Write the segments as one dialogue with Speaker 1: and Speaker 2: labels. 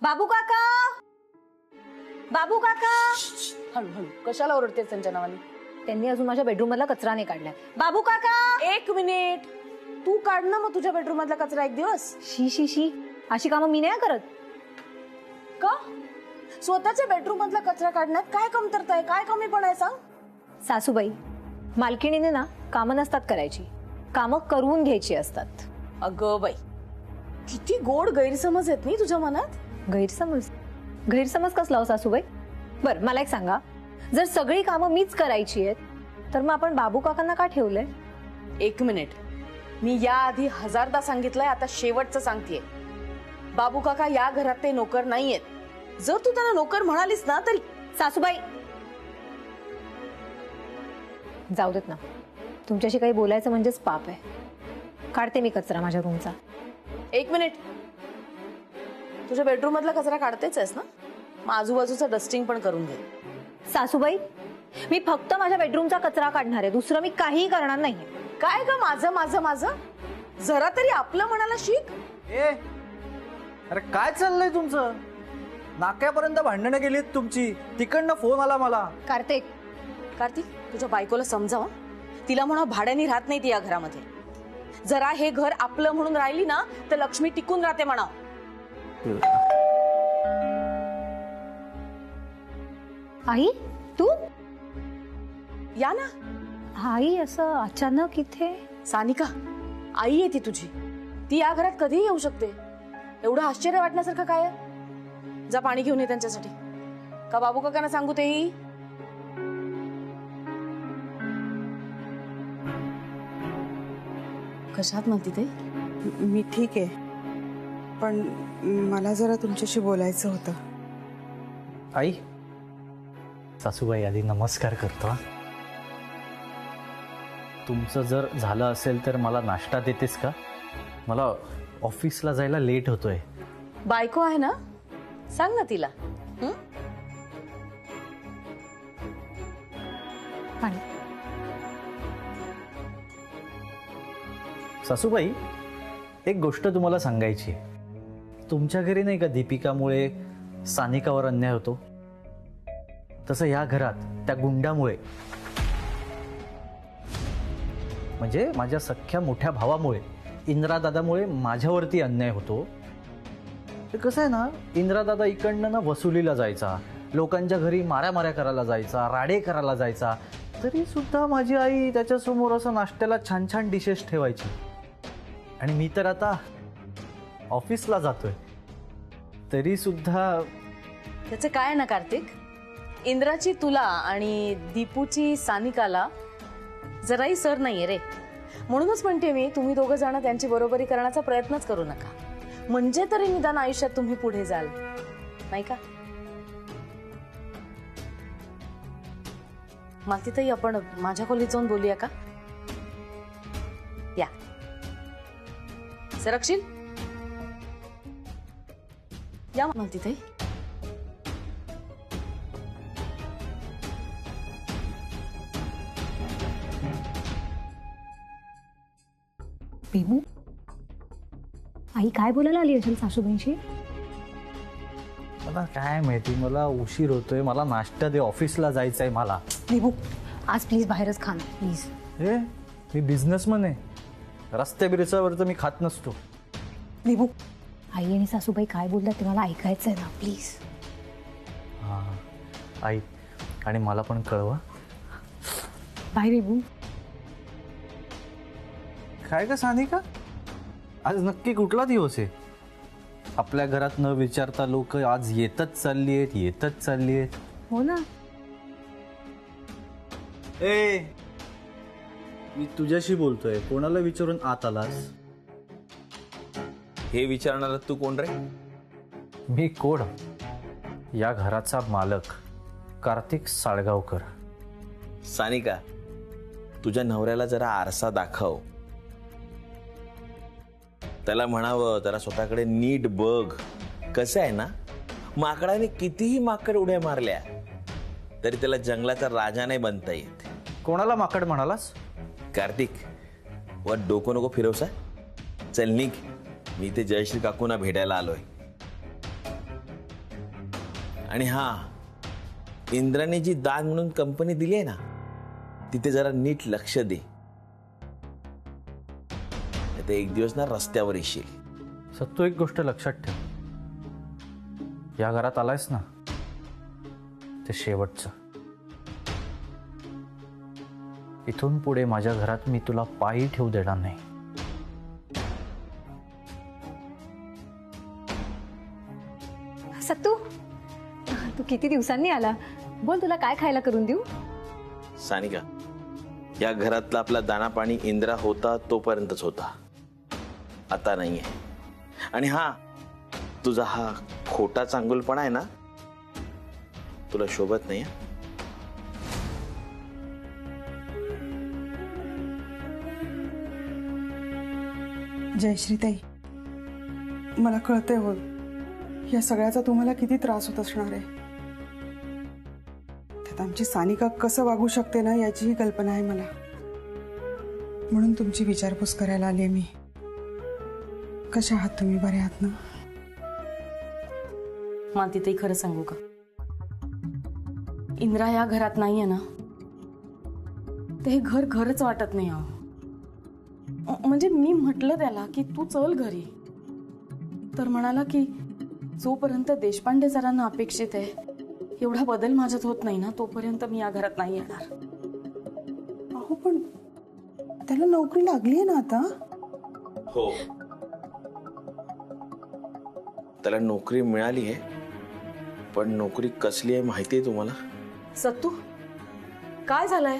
Speaker 1: बाबू काका, बाबू काका.
Speaker 2: हळू हळू कशाला ओरडतेस त्यांच्या नावाने?
Speaker 1: त्यांनी अजून माझ्या बेडरूम मधला कचरा नाही काढलाय. बाबू काका.
Speaker 2: 1 मिनिट, तू काढ ना मग तुझ्या बेडरूम मधला कचरा एक दिवस.
Speaker 1: शी शी शी, अशी कामं मी नाही करत.
Speaker 2: का? स्वतःच्या बेडरूम मधला कचरा काढण्यात काय कमतरता आहे? काय कमीपणा आहे सांग?
Speaker 1: सासूबाई, मालकिणीने ना कामं नसतात करायची, कामं करून घ्यायची असतात.
Speaker 2: अगं बाई, किती गोड गैरसमज आहेत नाही तुझ्या मनात.
Speaker 1: गैरसमज? गैरसमज कसला हो सासूबाई? बर मला एक सांगा, जर सगळी कामं मीच करायची आहेत तर मग आपण बाबू काकांना का ठेवलंय?
Speaker 2: 1 मिनिट, मी याआधी 1000दा सांगितलंय, आता शेवटचं सांगतेय. बाबू काका या घरात ते नोकर नाहीयेत. जर तू त्यांना नोकर म्हणालीस ना तरी.
Speaker 1: सासूबाई जाऊ देत ना, तुमच्याशी काही बोलायचं म्हणजेच पाप आहे. काढते मी कचरा माझ्या रूमचा.
Speaker 2: 1 मिनिट, तुझ्या बेडरूम मधला कचरा काढतेच आहेस ना? मग आजूबाजूचं डस्टिंग पण करून घे.
Speaker 1: सासूबाई, मी फक्त माझ्या बेडरूमचा कचरा काढणार आहे, दुसरं मी काहीही करणार नाही.
Speaker 2: काय ग माझं माझं माझं? जरा तरी आपलं म्हणायला शिक.
Speaker 3: अरे काय चाललंय तुमचं? नाक्यापर्यंत भांडणं गेलीत तुमची, तिकडनं फोन आला मला.
Speaker 1: कार्तिक,
Speaker 2: कार्तिक, तुझ्या बायकोला समजाव. तिला म्हणा भाड्याने राहत नाही ती या घरामध्ये. जरा हे घर आपलं म्हणून राहिली ना तर लक्ष्मी टिकून राहते म्हणा.
Speaker 1: आई तू?
Speaker 2: या ना.
Speaker 1: आई असं अचानक इथे?
Speaker 2: सानिका, आई आहे ती तुझी. ती या घरात कधीही येऊ शकते. एवढं आश्चर्य वाटण्यासारखं काय आहे? जा पाणी घेऊन ये त्यांच्यासाठी. का बाबू काकांना सांगू तेही? कशात म्हणती ते?
Speaker 4: मी ठीक आहे, पण मला जरा तुमच्याशी बोलायचं होतं.
Speaker 3: आई, सासूबाई आधी नमस्कार करतो. तुमचं जर झालं असेल तर मला नाश्ता देतेस का? मला ऑफिसला जायला लेट होतोय.
Speaker 2: बायको आहे ना, सांग ना तिला.
Speaker 1: पाणी.
Speaker 3: सासूबाई, एक गोष्ट तुम्हाला सांगायची. तुमच्या घरी नाही का दीपिकामुळे सानिकावर अन्याय होतो, तसं या घरात त्या गुंडामुळे, म्हणजे माझ्या सख्ख्या मोठ्या भावामुळे, इंद्रा दादामुळे माझ्यावरती अन्याय होतो. ते कसं आहे ना, इंद्रा दादा इकडनं ना वसुलीला जायचा, लोकांच्या घरी माऱ्या करायला जायचा, राडे करायला जायचा, तरी सुद्धा माझी आई त्याच्यासमोर असं नाश्त्याला छान छान डिशेस ठेवायची. आणि मी तर आता ऑफिसला जातोय तरी सुद्धा.
Speaker 2: त्याचं काय ना कार्तिक, इंद्राची तुला आणि दीपूची सानिकाला जराही सर नाहीये रे. म्हणूनच म्हणते मी, तुम्ही दोघं जण त्यांची बरोबरी करण्याचा प्रयत्नच करू नका. म्हणजे तरी निदान आयुष्यात तुम्ही पुढे जाल, नाही का? मालतीताई, आपण माझ्या खोलीत जाऊन बोलूया का? या, सरकशील? या मालतीताई.
Speaker 1: बेबू, आई काय बोलायला आली असेल सासूबाईंशी?
Speaker 3: मला काय माहिती, मला उशीर होतोय, मला नाश्ता दे, ऑफिसला जायचंय मला.
Speaker 1: बेबू, आज प्लीज बाहेरच खा ना प्लीज.
Speaker 3: हे, मी बिझनेसमन आहे, रस्त्या बिरसावर तर मी खात नसतो.
Speaker 1: बेबू, आई आणि सासूबाई काय बोलतात ते मला ऐकायचंय ना प्लीज.
Speaker 3: हां आई, आणि मला पण कळवा.
Speaker 1: बाय बेबू.
Speaker 3: काय का सानिका, आज नक्की कुठला दिवस आहे? आपल्या घरात न विचारता लोक आज येतच चालली आहेत.
Speaker 1: हो ना.
Speaker 3: ए, मी तुझ्याशी बोलतोय, कोणाला विचारून आत आलास?
Speaker 5: हे विचारणार तू कोण रे?
Speaker 3: मी कोण? या घराचा मालक कार्तिक साळगावकर.
Speaker 5: सानिका, तुझ्या नवऱ्याला जरा आरसा दाखव. त्याला म्हणावं जरा स्वतःकडे नीट बघ. कसं आहे ना, माकडाने कितीही माकड उड्या मारल्या तरी त्याला जंगलाचा राजा नाही बनता येत.
Speaker 3: कोणाला माकड म्हणालास?
Speaker 5: कार्तिक, वर डोकं नको फिरवसा. चल निघ, मी ते जयश्री काकूंना भेटायला आलोय. आणि हा, इंद्राने जी दान म्हणून कंपनी दिली आहे ना, तिथे जरा नीट लक्ष दे. नाहीतर एक दिवस ना रस्त्यावर येशील.
Speaker 3: सत्तू, एक गोष्ट लक्षात ठेव, या घरात आलायस ना, ते शेवटचं. इथून पुढे माझ्या घरात मी तुला पायी ठेवू देणार नाही.
Speaker 1: सत्तू, तू किती दिवसांनी आला. बोल, तुला काय खायला करून देऊ?
Speaker 5: सानिका, या घरातला आपला दाना पाणी इंद्रा होता तोपर्यंतच होता, आता नाहीये. आणि हा, तुझा हा खोटा चांगुलपणा आहे ना, तुला शोभत नाही.
Speaker 4: जयश्रीताई, मला कळतंय हो, या सगळ्याचा तुम्हाला किती त्रास होत असणार आहे. त्यात आमची सानिका कसं वागू शकते ना, याचीही कल्पना आहे मला. म्हणून तुमची विचारपूस करायला आली मी. कशा आहात तुम्ही? बरे आहात ना?
Speaker 2: मालतीताई, खरं सांगू का, इंद्रा या घरात नाहीये ना, ते हे घर घरच वाटत नाही. अहो, म्हणजे मी म्हटलं त्याला की तू चल घरी, तर म्हणाला की जोपर्यंत देशपांडे सरांना अपेक्षित आहे एवढा बदल माझ्यात होत नाही ना, तोपर्यंत मी या घरात नाही येणार.
Speaker 4: अहो, पण त्याला नोकरी लागली आहे ना आता.
Speaker 5: हो, त्याला नोकरी मिळाली आहे, पण नोकरी कसली आहे माहिती आहे तुम्हाला?
Speaker 2: सत्तू, काय झालंय?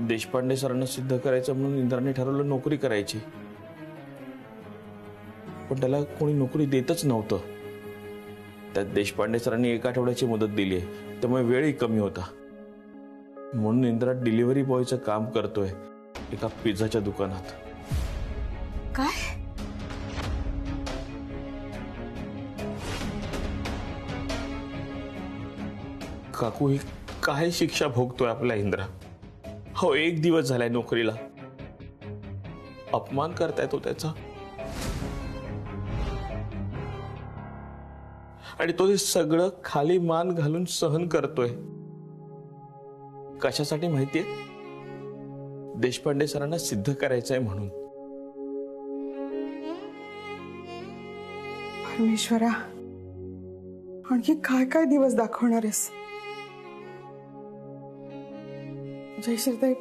Speaker 5: देशपांडे सरांना सिद्ध करायचं म्हणून इंद्राने ठरवलं नोकरी करायची, पण त्याला कोणी नोकरी देतच नव्हतं. त्यात देशपांडे सरांनी 1 आठवड्याची मुदत दिली आहे, त्यामुळे वेळही कमी होता. म्हणून इंद्रा डिलिव्हरी बॉयचं काम करतोय एका पिझ्झाच्या दुकानात.
Speaker 2: काय?
Speaker 5: काकू, ही काय शिक्षा भोगतोय आपला इंद्रा. हो, 1 दिवस झालाय नोकरीला, अपमान करताय तो त्याचा. आणि तो हे सगळं खाली मान घालून सहन करतोय. कशासाठी माहितीये? देशपांडे सरांना सिद्ध करायचंय म्हणून.
Speaker 4: परमेश्वरा, आणखी काय काय दिवस दाखवणार आहेस? जयश्रीताई,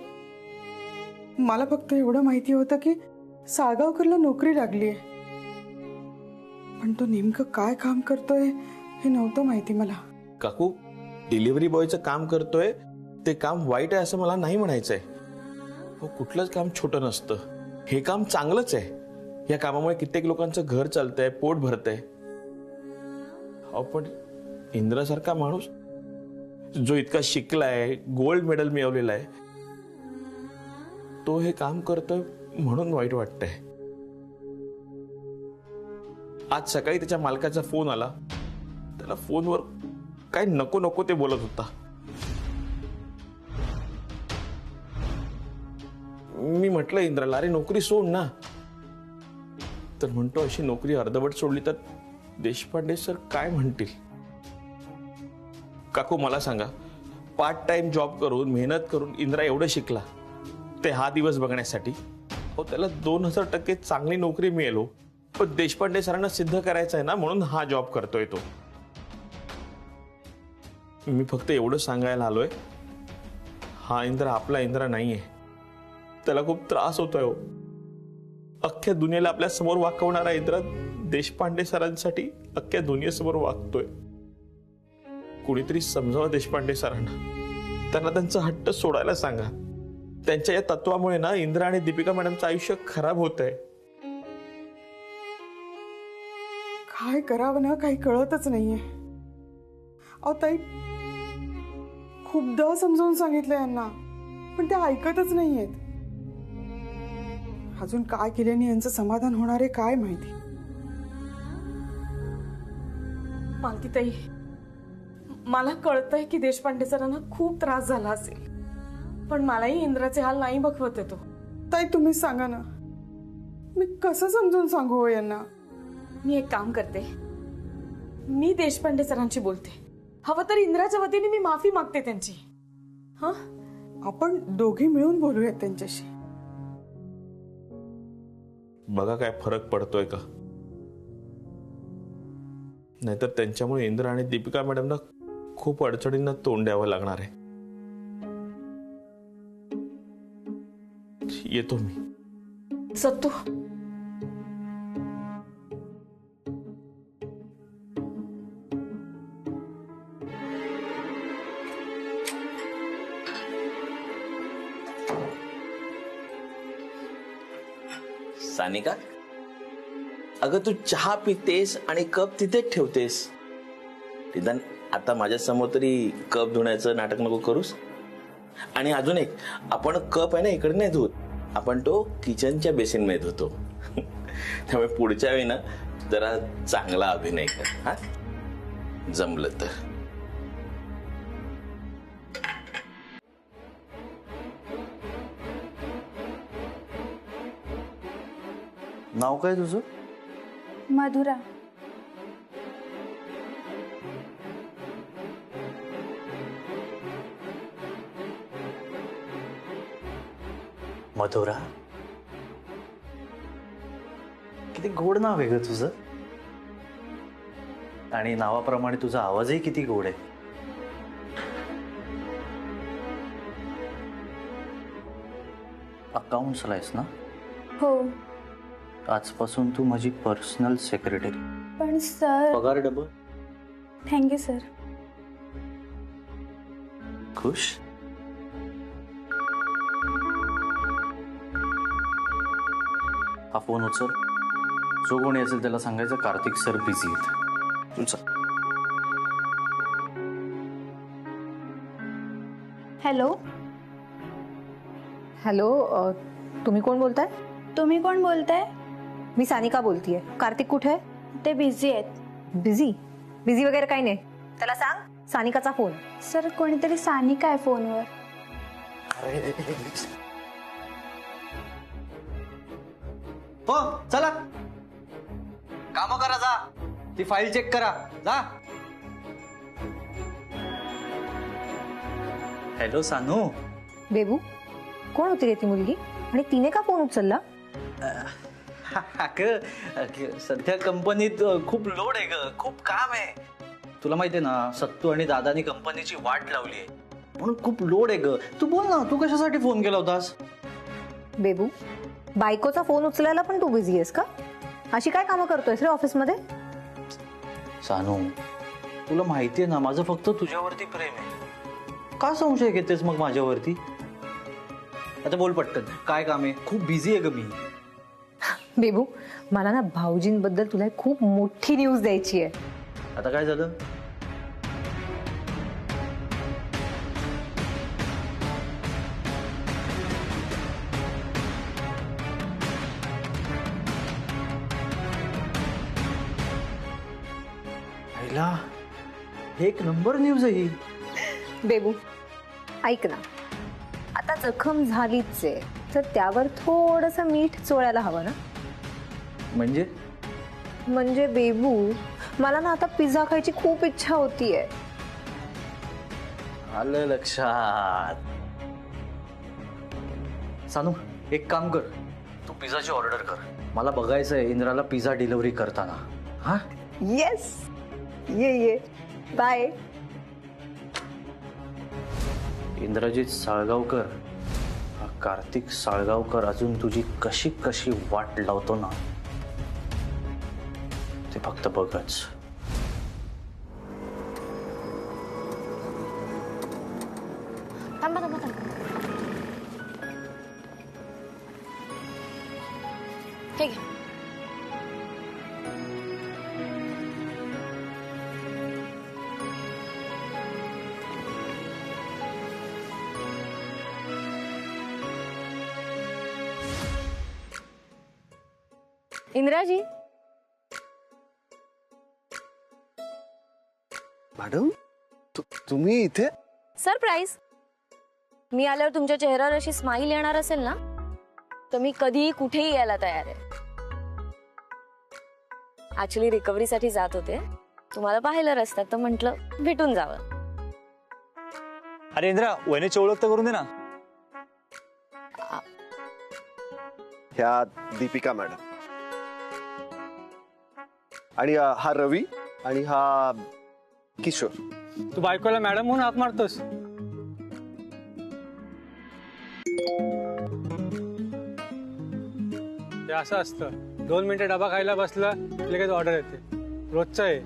Speaker 4: मला फक्त एवढं माहिती होतं की साळगावकरला नोकरी लागली आहे, पण तो नेमकं काय काम करतोय हे नव्हतं माहिती मला.
Speaker 5: काकू, डिलिव्हरी बॉयचं काम करतोय ते काम वाईट आहे असं मला नाही म्हणायचंय. हो, कुठलंच काम छोटं नसतं, हे काम चांगलंच आहे. या कामामुळे कित्येक लोकांचं घर चालतंय, पोट भरतंय. अहो, पण इंद्रासारखा माणूस जो इतका शिकलाय, गोल्ड मेडल मिळवलेला आहे, तो हे काम करतोय म्हणून वाईट वाटतंय. आज सकाळी त्याच्या मालकाचा फोन आला. त्याला फोनवर काय नको नको ते बोलत होता. मी म्हटलं इंद्राला, अरे नोकरी सोड ना. तर म्हणतो, अशी नोकरी अर्धवट सोडली तर देशपांडे सर काय म्हणतील? काकू, मला सांगा, पार्ट टाइम जॉब करून मेहनत करून इंद्रा एवढं शिकला ते हा दिवस बघण्यासाठी? हो, त्याला 2000% चांगली नोकरी मिळेल, पण देशपांडे सरांना सिद्ध करायचं आहे ना, म्हणून हा जॉब करतोय तो. मी फक्त एवढं सांगायला आलोय, हा इंद्रा आपला इंद्रा नाहीये. त्याला खूप त्रास होतोय. हो, अख्ख्या दुनियेला आपल्या समोर वाकवणारा इंद्रा देशपांडे सरांसाठी अख्ख्या दुनियेसमोर वागतोय. कुणीतरी समजावा देशपांडे सरांना, त्यांना त्यांचा हट्ट सोडायला सांगा. त्यांच्या या तत्वामुळे ना इंद्रा आणि दीपिका मॅडमचं आयुष्य खराब होत आहे.
Speaker 4: काय करावं ना काही कळतच नाहीये. अहो ताई, खूपदा समजावून सांगितलं यांना, पण ते ऐकतच नाहीयेत. अजून काय केल्याने यांचं समाधान होणार आहे काय माहिती.
Speaker 2: मालतीताई, मला कळतंय की देशपांडे सरांना खूप त्रास झाला असेल, पण मलाही इंद्राचे हाल नाही बघवत येतो.
Speaker 4: ताई, तुम्हीच सांगा ना, मी कसं समजून सांगू हो यांना?
Speaker 2: मी एक काम करते, मी देशपांडे सरांची बोलते. हवं तर इंद्राच्या वतीने मी माफी मागते त्यांची. हा,
Speaker 4: आपण दोघे मिळून बोलूयात त्यांच्याशी.
Speaker 5: बघा काय फरक पडतोय का. नाहीतर त्यांच्यामुळे इंद्र आणि दीपिका मॅडमना खूप अडचणींना तोंड द्यावं लागणार आहे. येतो मी.
Speaker 2: सत्तू,
Speaker 5: सानिका, अगं तू चहा पितेस आणि कप तिथेच ठेवतेस. निदान आता माझ्या समोर तरी कप धुण्याचं नाटक नको करूस. आणि अजून एक, आपण कप आहे ना इकडे नाही धुत, आपण तो किचनच्या बेसिन मध्ये धुतो. त्यामुळे पुढच्या वेळी ना जरा चांगला अभिनय कर. हा, जमलं तर.
Speaker 3: नाव काय तुझं?
Speaker 6: मधुरा.
Speaker 3: मधुरा, किती गोड नाव आहे ग तुझं. आणि नावाप्रमाणे तुझा आवाजही किती गोड आहे. अकाउंट्सला आहेस ना?
Speaker 6: हो,
Speaker 3: आजपासून तू माझी पर्सनल सेक्रेटरी.
Speaker 6: पण सर.
Speaker 3: पगार डबल.
Speaker 6: Thank you sir.
Speaker 3: खुश? हा फोन उचल. जो कोणी असेल त्याला सांगायचं कार्तिक सर बिझी आहेत. तुझा
Speaker 6: हॅलो.
Speaker 1: हॅलो, तुम्ही कोण बोलताय?
Speaker 6: तुम्ही कोण बोलताय?
Speaker 1: मी सानिका बोलतीये. कार्तिक कुठे आहे?
Speaker 6: ते बिझी आहेत.
Speaker 1: बिझी? बिझी वगैरे काही नाही. त्याला सांग सानिकाचा फोन.
Speaker 6: सर, कोणीतरी सानिका आहे फोनवर.
Speaker 3: हो चला, काम करा, जा ती फाईल चेक करा, जा. हॅलो सानू.
Speaker 1: बेबू, कोण होती रे ती मुलगी आणि तिने का फोन उचलला?
Speaker 3: सध्या कंपनीत खूप लोड आहे ग, खूप काम आहे. तुला माहितीये ना, सत्तू आणि दादानी कंपनीची वाट लावली आहे म्हणून खूप लोड आहे ग. तू बोल ना, तू कशासाठी फोन केला होतास?
Speaker 1: बेबू, बायकोचा फोन उचलायला पण तू बिझी आहेस का? अशी काय कामं करतोयस रे ऑफिसमध्ये?
Speaker 3: सानू, तुला माहितीये ना, माझं फक्त तुझ्यावरती प्रेम आहे. का संशय घेतेस मग माझ्यावरती? आता बोल पटकन, काय काम आहे? खूप बिझी आहे ग मी.
Speaker 1: बेबू, मला ना भाऊजींबद्दल तुला एक खूप मोठी न्यूज द्यायची आहे.
Speaker 3: आता काय झालं? आईला, एक नंबर न्यूज आहे ही.
Speaker 1: बेबू, ऐक ना, आता जखम झालीच आहे तर त्यावर थोडंसं मीठ चोळायला हवं ना. म्हणजे बेबू, मला ना आता पिझ्झा खायची खूप इच्छा होतीये.
Speaker 3: आलं लक्षात. सानू, एक काम कर, तू पिझ्झाची ऑर्डर कर. मला बघायचंय इंद्राला पिझ्झा डिलिव्हरी करताना. हा,
Speaker 1: येस, ये बाय.
Speaker 3: इंद्रजित साळगावकर, हा कार्तिक साळगावकर अजून तुझी कशी कशी वाट लावतो ना, ते फक्त बघच.
Speaker 2: थांबा थांबा थांबा. हे घे. इंद्राजी,
Speaker 7: मॅडम, तुम्ही इथे?
Speaker 2: सरप्राईज. मी आल्यावर तुमच्या चेहऱ्यावर अशी स्माईल येणार असेल ना, तर मी कधीही कुठेही यायला तयार आहे. ऍक्च्युली रिकव्हरीसाठी जात होते, तुम्हाला पाहिलं रस्त्यात तर म्हटलं भेटून जावं.
Speaker 8: अरे इंद्रा, वहिनीची ओळख तर करून दे ना.
Speaker 7: ह्या दीपिका मॅडम आणि हा रवी आणि हा किशोर.
Speaker 8: तू बायकोला मॅडम म्हणून हाक मारतोस. ते असं असतं, 2 मिनिटं डबा खायला बसला लगेच ऑर्डर येते. रोजचं आहे.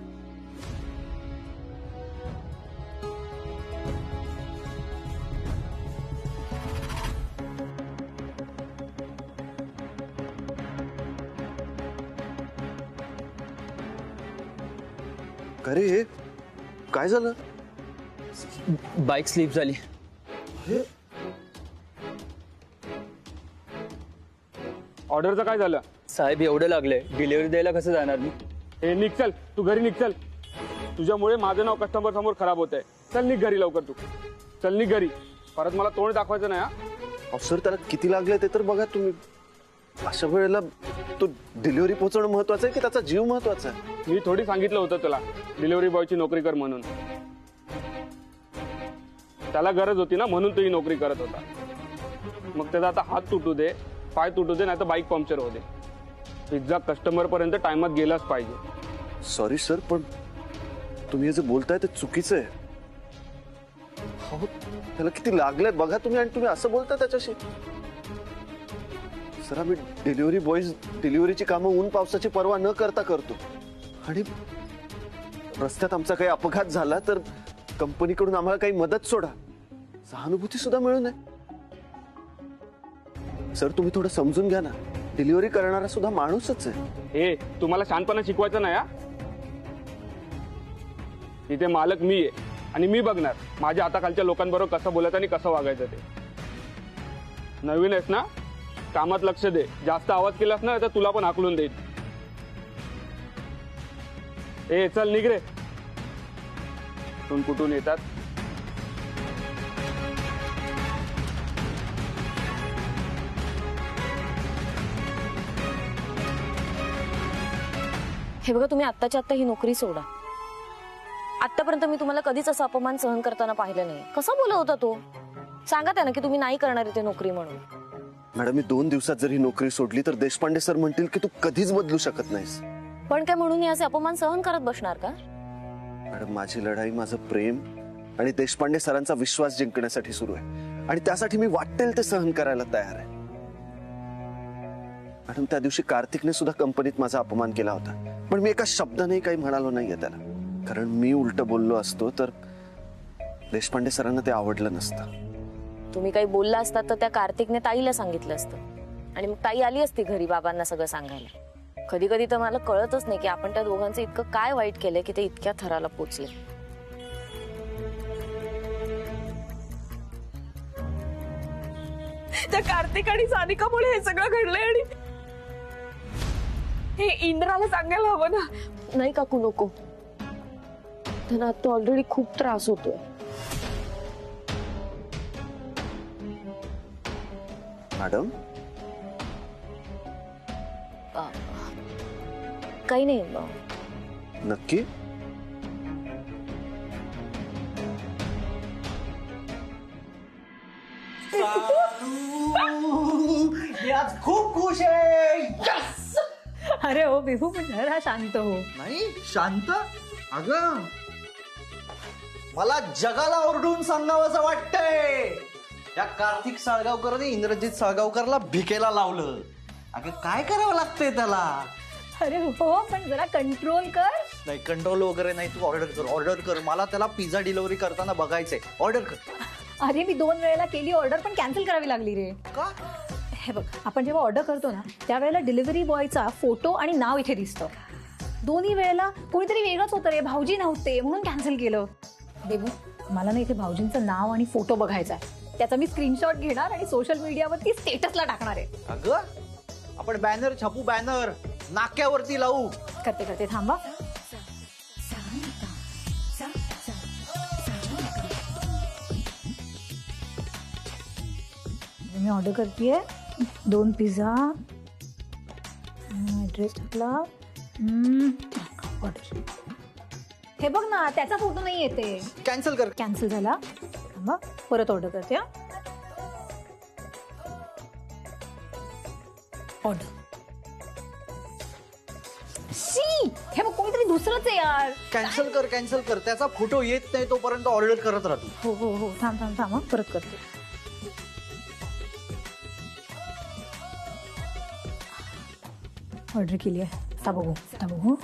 Speaker 7: अरे काय झालं?
Speaker 9: बाईक स्लिप झाली.
Speaker 10: ऑर्डरचं काय झालं?
Speaker 9: साहेब एवढं लागलंय, डिलिव्हरी द्यायला कसं जाणार मी?
Speaker 10: हे निघ चल, तू घरी निघ चल. तुझ्यामुळे माझं नाव कस्टमर समोर खराब होत आहे. चल निघ घरी लवकर, तू चल निघ घरी. परत मला तोंड दाखवायचं नाही.
Speaker 7: अहो सर, त्याला किती लागले ते तर बघा तुम्ही. अशा वेळेला तो डिलिव्हरी पोहोचवणं महत्वाचं आहे की त्याचा जीव महत्वाचा आहे?
Speaker 10: मी थोडी सांगितलं होतं तुला डिलिव्हरी बॉयची नोकरी कर म्हणून. त्याला गरज होती ना, म्हणून तो ही नोकरी करत होता. मग त्याचा आता हात तुटू दे, पाय तुटू दे, नाही तर बाईक पंक्चर होऊ दे. पिझ्झा कस्टमर पर्यंत टाइमात गेलाच पाहिजे.
Speaker 7: सॉरी सर, पण तुम्ही हे जे बोलताय ते चुकीचं आहे. हो, त्याला किती लागलेत बघा तुम्ही, आणि तुम्ही असं बोलता त्याच्याशी. सर, आम्ही डिलिव्हरी बॉयज डिलिव्हरीची कामं ऊन पावसाची पर्वा न करता करतो. आणि रस्त्यात आमचा काही अपघात झाला तर कंपनीकडून आम्हाला काही मदत सोडा, सहानुभूती सुद्धा मिळू नये. सर, तुम्ही थोडं समजून घ्या ना. डिलिव्हरी करणारा सुद्धा माणूसच आहे.
Speaker 10: हे तुम्हाला शांतपणा शिकवायचं नाही. इथे मालक मी आहे आणि मी बघणार माझ्या हाताखालच्या लोकांबरोबर कसं बोलायचं आणि कसं वागायचं ते. नवीन आहेस ना, कामात लक्ष दे. जास्त आवाज केलास ना तर तुला पण हाकलून देईल. ए चल निघ रे. कुठून येतात.
Speaker 2: हे बघा, तुम्ही आत्ताच्या आत्ता ही नोकरी सोडा. आतापर्यंत मी तुम्हाला कधीच असा अपमान सहन करताना पाहिलं नाही. कसा बोलत होता तो? सांगा त्यांना की तुम्ही नाही करणार ते नोकरी म्हणून.
Speaker 7: मॅडम, मी 2 दिवसात जर ही नोकरी सोडली तर देशपांडे सर म्हणतील की तू कधीच बदलू शकत नाहीस.
Speaker 2: पण काय म्हणून असे अपमान सहन करत बसणार का?
Speaker 7: मॅडम, माझी लढाई माझं प्रेम आणि देशपांडे सरांचा विश्वास जिंकण्यासाठी सुरू आहे, आणि त्यासाठी मी वाटेल ते सहन करायला तयार आहे. मॅडम, त्या दिवशी कार्तिकने सुद्धा कंपनीत माझा अपमान केला होता, पण मी एका शब्दाने काही म्हणालो नाहीये त्याला, कारण मी उलट बोललो असतो तर देशपांडे सरांना ते आवडलं नसतं.
Speaker 2: तुम्ही काही बोलला असतात तर त्या कार्तिकने ताईला सांगितलं असतं, आणि मग ताई आली असती घरी बाबांना सगळं सांगायला. कधी कधी तर मला कळतच नाही की आपण त्या दोघांचं इतकं काय वाईट केलंय की ते इतक्या थराला पोचले.
Speaker 11: त्या कार्तिक आणि सानिकामुळे हे सगळं घडलंय, आणि हे इंद्राला सांगायला हवं ना.
Speaker 2: नाही काकू, नको. त्यांना आता ऑलरेडी खूप त्रास होतोय.
Speaker 7: मॅडम,
Speaker 2: काही नाही.
Speaker 7: नक्की?
Speaker 3: खूप खुश आहे.
Speaker 1: अरे हो बिहू, पण जरा शांत हो.
Speaker 3: नाही शांत. अगं, मला जगाला ओरडून सांगावंसं वाटतंय. या कार्तिक साळगावकरने इंद्रजित साळगावकरला भिकेला लावलं. अगं, काय करावं लागतंय त्याला?
Speaker 1: अरे हो, पण जरा कंट्रोल कर.
Speaker 3: नाही, कंट्रोल वगैरे नाही. तू ऑर्डर कर. मला त्याला पिझ्झा डिलिव्हरी करताना बघायचंय. ऑर्डर कर.
Speaker 1: अरे मी 2 वेळेला केली ऑर्डर, पण कॅन्सल करावी लागली रे.
Speaker 3: का?
Speaker 1: हे बघ, आपण जेव्हा ऑर्डर करतो ना त्यावेळेला डिलिव्हरी बॉयचा फोटो आणि नाव इथे दिसतं. दोन्ही वेळेला कोणीतरी वेगळंच होतं रे, भाऊजी नव्हते म्हणून कॅन्सल केलं. देवू, मला ना इथे भाऊजींचं नाव आणि फोटो बघायचा आहे. त्याचा मी स्क्रीनशॉट घेणार आणि सोशल मीडियावरती स्टेटसला टाकणार आहे.
Speaker 3: अगं, आपण बॅनर छापू. बॅनर नाक्यावरती लावू.
Speaker 1: करते थांबा. मी ऑर्डर करतेय 2 पिझ्झा. ॲड्रेस टाकला. ऑर्डर. हे बघ ना, त्याचा फोटो नाही येते.
Speaker 3: कॅन्सल कर.
Speaker 1: कॅन्सल झाला. थांबा, परत ऑर्डर करते. ऑर्डर. शी, हे बघ कोणीतरी दुसरंच आहे यार.
Speaker 3: कॅन्सल कर. त्याचा फोटो येत नाही तोपर्यंत ऑर्डर करत राहतो.
Speaker 1: हो थांब परत करते. ऑर्डर केली आहे. आता बघू.